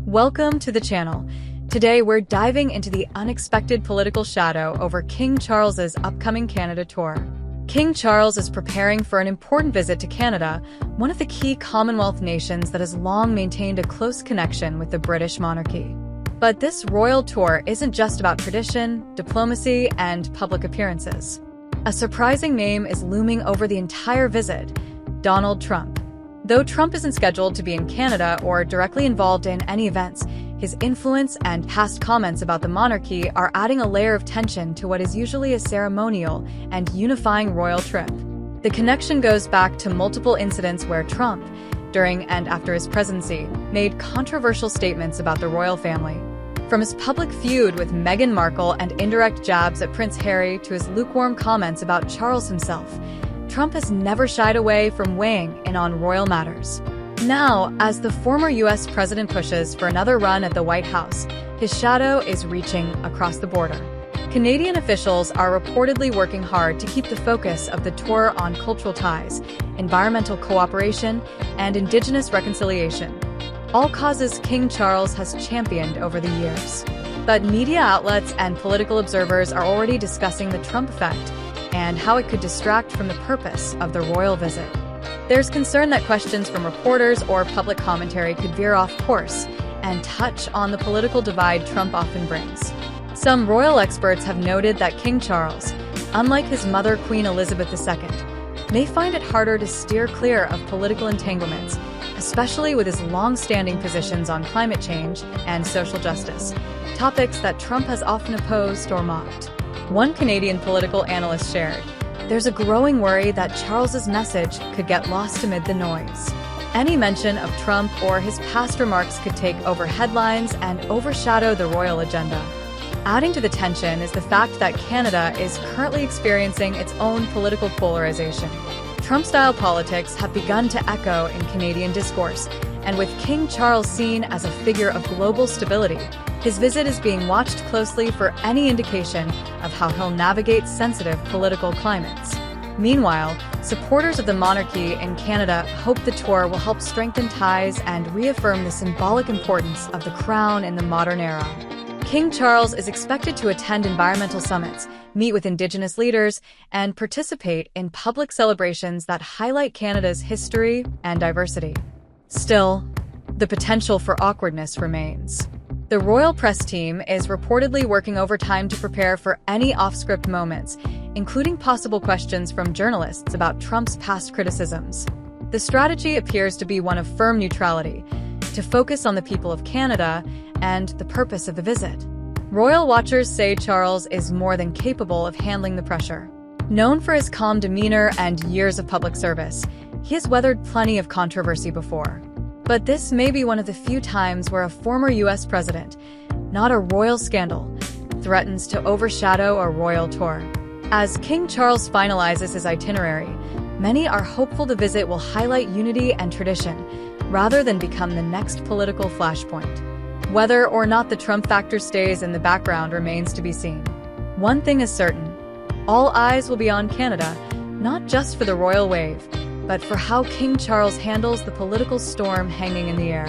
Welcome to the channel. Today we're diving into the unexpected political shadow over King Charles's upcoming Canada tour. King Charles is preparing for an important visit to Canada, one of the key Commonwealth nations that has long maintained a close connection with the British monarchy. But this royal tour isn't just about tradition, diplomacy, and public appearances. A surprising name is looming over the entire visit: Donald Trump. Though Trump isn't scheduled to be in Canada or directly involved in any events, his influence and past comments about the monarchy are adding a layer of tension to what is usually a ceremonial and unifying royal trip. The connection goes back to multiple incidents where Trump, during and after his presidency, made controversial statements about the royal family. From his public feud with Meghan Markle and indirect jabs at Prince Harry to his lukewarm comments about Charles himself, Trump has never shied away from weighing in on royal matters. Now, as the former U.S. president pushes for another run at the White House, his shadow is reaching across the border. Canadian officials are reportedly working hard to keep the focus of the tour on cultural ties, environmental cooperation, and Indigenous reconciliation, all causes King Charles has championed over the years. But media outlets and political observers are already discussing the Trump effect and how it could distract from the purpose of the royal visit. There's concern that questions from reporters or public commentary could veer off course and touch on the political divide Trump often brings. Some royal experts have noted that King Charles, unlike his mother Queen Elizabeth II, may find it harder to steer clear of political entanglements, especially with his long-standing positions on climate change and social justice, topics that Trump has often opposed or mocked. One Canadian political analyst shared, "There's a growing worry that Charles's message could get lost amid the noise. Any mention of Trump or his past remarks could take over headlines and overshadow the royal agenda." Adding to the tension is the fact that Canada is currently experiencing its own political polarization. Trump-style politics have begun to echo in Canadian discourse, and with King Charles seen as a figure of global stability, his visit is being watched closely for any indication of how he'll navigate sensitive political climates. Meanwhile, supporters of the monarchy in Canada hope the tour will help strengthen ties and reaffirm the symbolic importance of the crown in the modern era. King Charles is expected to attend environmental summits, meet with Indigenous leaders, and participate in public celebrations that highlight Canada's history and diversity. Still, the potential for awkwardness remains. The royal press team is reportedly working overtime to prepare for any off-script moments, including possible questions from journalists about Trump's past criticisms. The strategy appears to be one of firm neutrality, to focus on the people of Canada and the purpose of the visit. Royal watchers say Charles is more than capable of handling the pressure. Known for his calm demeanor and years of public service, he has weathered plenty of controversy before. But this may be one of the few times where a former U.S. president, not a royal scandal, threatens to overshadow a royal tour. As King Charles finalizes his itinerary, many are hopeful the visit will highlight unity and tradition, rather than become the next political flashpoint. Whether or not the Trump factor stays in the background remains to be seen. One thing is certain: all eyes will be on Canada, not just for the royal wave, but for how King Charles handles the political storm hanging in the air.